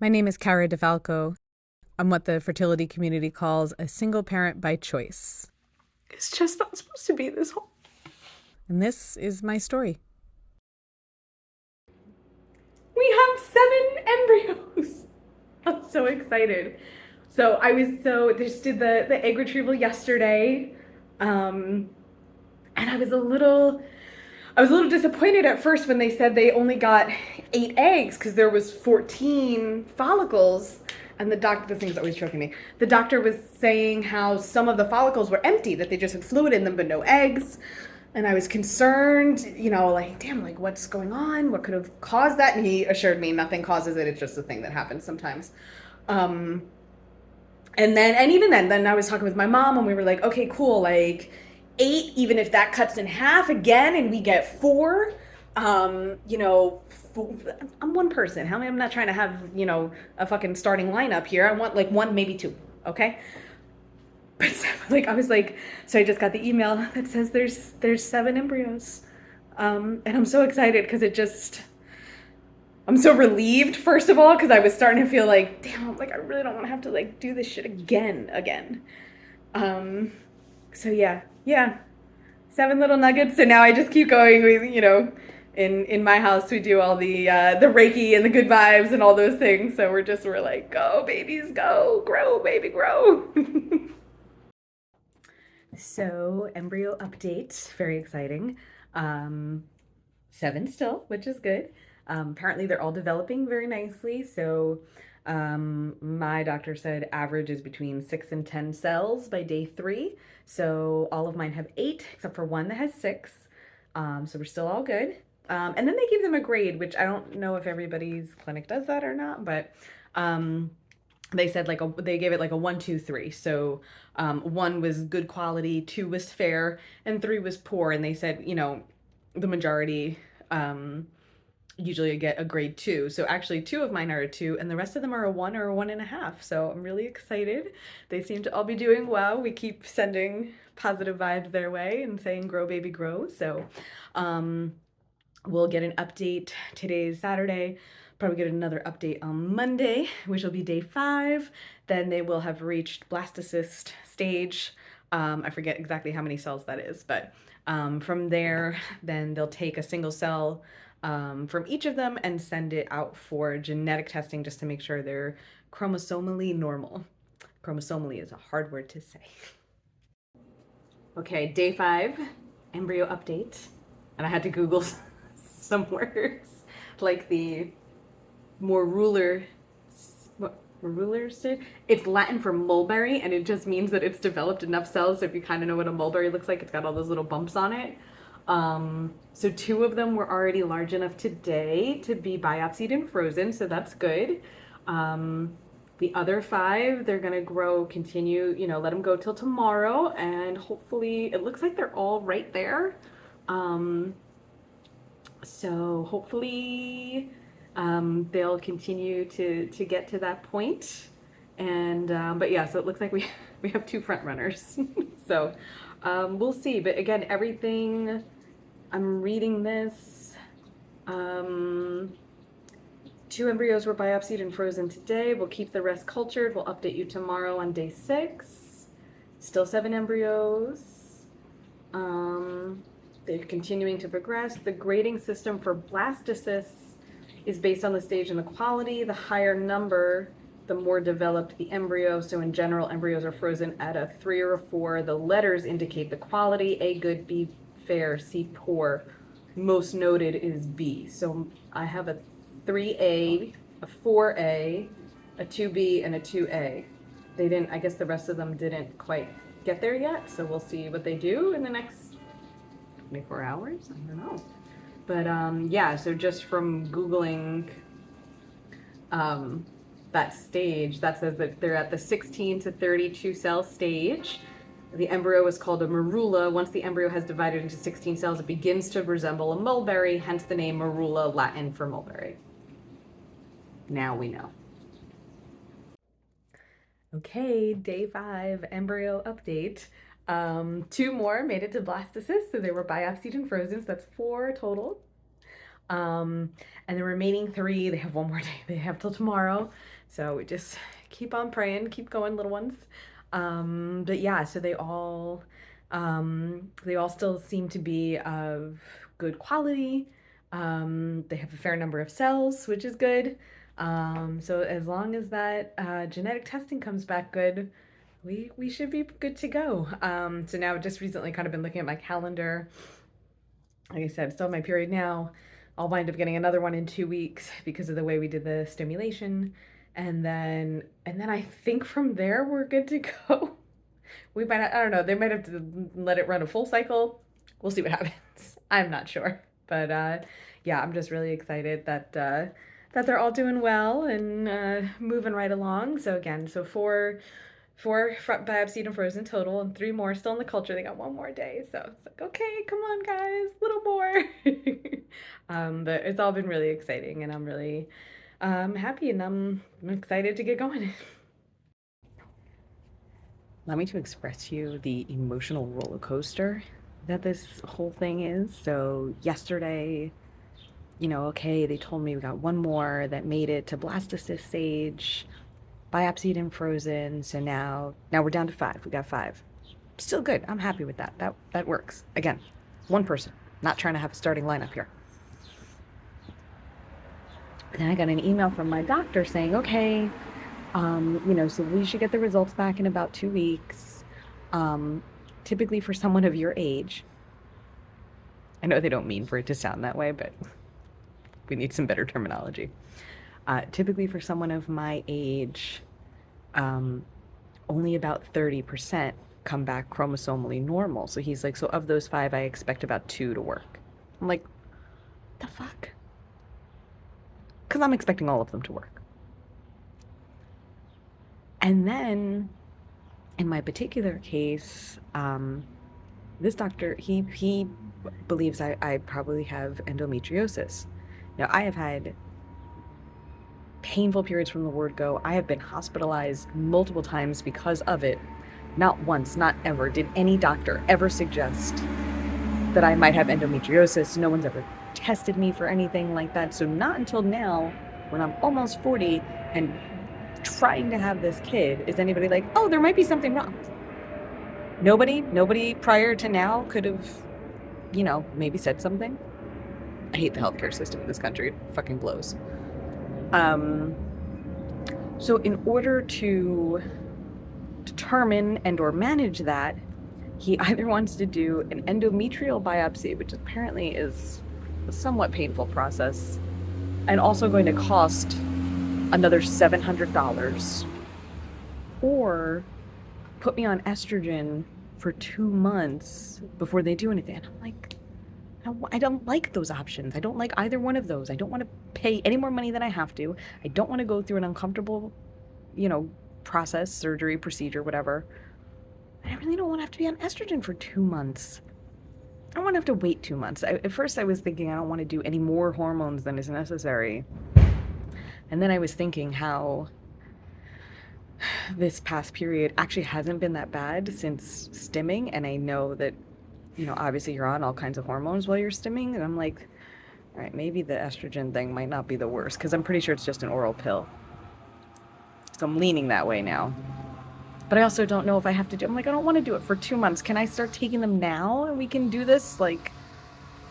My name is Cara DeFalco. I'm what the fertility community calls a single parent by choice. It's just not supposed to be this whole. And this is my story. We have 7 embryos. I'm so excited. So just did the egg retrieval yesterday, um, and I was a little disappointed at first when they said they only got 8 eggs because there was 14 follicles. And the doctor, this thing's always choking me. The doctor was saying how some of the follicles were empty, that they just had fluid in them but no eggs. And I was concerned, like, damn, like, what's going on? What could have caused that? And he assured me nothing causes it. It's just a thing that happens sometimes. Um, and even then I was talking with my mom and we were like, okay, cool, like 8, even if that cuts in half again and we get 4, um, you know, I'm one person. How many? I'm not trying to have, a fucking starting lineup here. I want like 1, maybe 2. Okay. But like I was like, so I just got the email that says there's 7 embryos, and I'm so excited because I'm so relieved, first of all, because I was starting to feel like, damn, like I really don't want to have to like do this shit again. Um, so yeah, 7 little nuggets. So now I just keep going. In my house we do all the Reiki and the good vibes and all those things. So we're like, go babies, go, grow, baby, grow. So embryo update, very exciting. Um, 7 still, which is good. Apparently, they're all developing very nicely. So, my doctor said average is between 6 and 10 cells by day 3. So, all of mine have 8, except for one that has 6. So, we're still all good. And then they give them a grade, which I don't know if everybody's clinic does that or not, but um, they said they gave it like a 1, 2, 3. So 1 was good quality, 2 was fair, and 3 was poor. And they said, the majority usually get a grade 2. So actually 2 of mine are a 2 and the rest of them are a 1 or a 1.5. So I'm really excited. They seem to all be doing well. We keep sending positive vibes their way and saying grow baby grow. So um, we'll get an update. Today's Saturday. Probably get another update on Monday, which will be day 5. Then they will have reached blastocyst stage. I forget exactly how many cells that is, but from there, then they'll take a single cell from each of them and send it out for genetic testing just to make sure they're chromosomally normal. Chromosomally is a hard word to say. Okay, day 5, embryo update. And I had to Google some words like the more ruler stage. It's Latin for mulberry, and it just means that it's developed enough cells. So if you kind of know what a mulberry looks like, it's got all those little bumps on it. So 2 of them were already large enough today to be biopsied and frozen, so that's good. The other 5, they're gonna continue, let them go till tomorrow, and hopefully, it looks like they're all right there. So hopefully they'll continue to get to that point. And but yeah, so it looks like we have 2 front runners. So we'll see. But again, everything I'm reading this. 2 embryos were biopsied and frozen today. We'll keep the rest cultured. We'll update you tomorrow on day 6. Still 7 embryos. They're continuing to progress. The grading system for blastocysts is based on the stage and the quality. The higher number, the more developed the embryo. So in general, embryos are frozen at a 3 or a 4. The letters indicate the quality: A good, B fair, C poor. Most noted is B. So I have a 3A, a 4A, a 2B, and a 2A. I guess the rest of them didn't quite get there yet. So we'll see what they do in the next 24 hours? I don't know. But yeah, so just from Googling that stage, that says that they're at the 16 to 32 cell stage. The embryo is called a morula. Once the embryo has divided into 16 cells, it begins to resemble a mulberry, hence the name morula, Latin for mulberry. Now we know. Okay, day 5, embryo update. 2 more made it to blastocyst, so they were biopsied and frozen, so that's 4 total. Um, and the remaining three, they have one more day. They have till tomorrow. So we just keep on praying, keep going, little ones. But yeah, so they all still seem to be of good quality. They have a fair number of cells, which is good. So as long as that genetic testing comes back good, we should be good to go. So now just recently kind of been looking at my calendar. Like I said, still my period now. I'll wind up getting another one in 2 weeks because of the way we did the stimulation. And then I think from there we're good to go. We might I don't know, they might have to let it run a full cycle. We'll see what happens. I'm not sure. But yeah, I'm just really excited that they're all doing well and moving right along. So again, so four biopsied and frozen total, and three more still in the culture. They got one more day, so it's like, okay, come on, guys, a little more. But it's all been really exciting, and I'm really happy, and I'm excited to get going. Allow me to express to you the emotional roller coaster that this whole thing is. So yesterday, okay, they told me we got one more that made it to blastocyst stage, biopsied and frozen. So now we're down to five. We got five. Still good. I'm happy with that. That works. Again, one person. Not trying to have a starting lineup here. Then I got an email from my doctor saying, okay, so we should get the results back in about 2 weeks. Typically for someone of your age. I know they don't mean for it to sound that way, but we need some better terminology. Typically for someone of my age, only about 30% come back chromosomally normal. So he's like, so of those five, I expect about two to work. I'm like, the fuck? Because I'm expecting all of them to work. And then in my particular case, this doctor, he believes I probably have endometriosis. Now, I have had painful periods from the word go. I have been hospitalized multiple times because of it. Not once, not ever, did any doctor ever suggest that I might have endometriosis. No one's ever tested me for anything like that. So not until now, when I'm almost 40 and trying to have this kid, is anybody like, oh, there might be something wrong. Nobody prior to now could have, maybe said something. I hate the healthcare system in this country. It fucking blows. So in order to determine and or manage that, he either wants to do an endometrial biopsy, which apparently is a somewhat painful process, and also going to cost another $700, or put me on estrogen for 2 months before they do anything. And I'm like, I don't like those options. I don't like either one of those. I don't want to pay any more money than I have to. I don't want to go through an uncomfortable, process, surgery, procedure, whatever. And I really don't want to have to be on estrogen for 2 months. I don't want to have to wait 2 months. At first I was thinking I don't want to do any more hormones than is necessary. And then I was thinking how this past period actually hasn't been that bad since stimming. And I know that, obviously you're on all kinds of hormones while you're stimming. And I'm like, all right, maybe the estrogen thing might not be the worst, because I'm pretty sure it's just an oral pill. So I'm leaning that way now. But I also don't know if I have to do, I'm like, I don't want to do it for 2 months. Can I start taking them now and we can do this like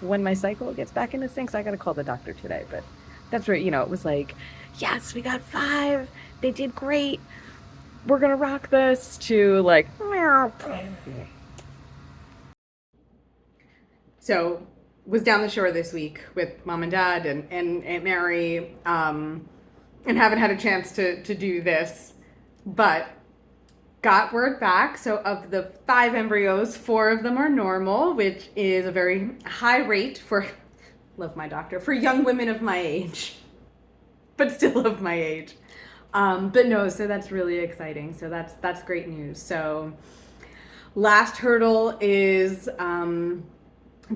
when my cycle gets back into sync? So I got to call the doctor today. But that's where, it was like, yes, we got 5. They did great. We're going to rock this, to like, so was down the shore this week with mom and dad and Aunt Mary, and haven't had a chance to do this, but got word back. So of the 5 embryos, 4 of them are normal, which is a very high rate for, love my doctor, for young women of my age, but still of my age. But no, so that's really exciting. So that's great news. So last hurdle is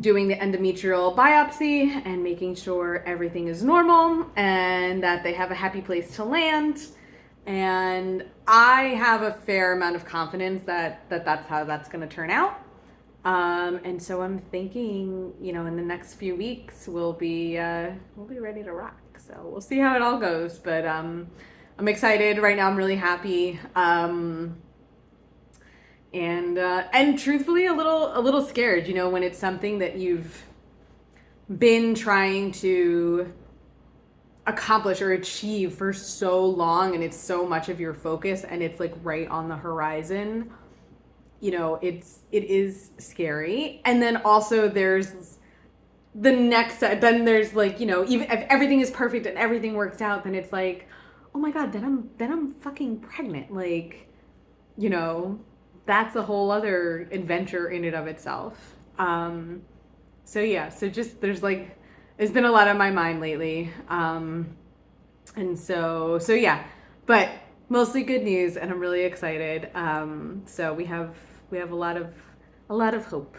doing the endometrial biopsy and making sure everything is normal and that they have a happy place to land. And I have a fair amount of confidence that that's how that's going to turn out. And so I'm thinking, in the next few weeks we'll be ready to rock. So we'll see how it all goes. But I'm excited right now. I'm really happy. And truthfully, a little scared. When it's something that you've been trying to accomplish or achieve for so long, and it's so much of your focus, and it's like right on the horizon. It is scary. And then also there's the next, then there's like, even if everything is perfect and everything works out, then it's like, oh my god, then I'm fucking pregnant. Like, you know that's a whole other adventure in and of itself. So yeah, so just there's like, it's been a lot on my mind lately. And so yeah, but mostly good news, and I'm really excited. So we have a lot of hope.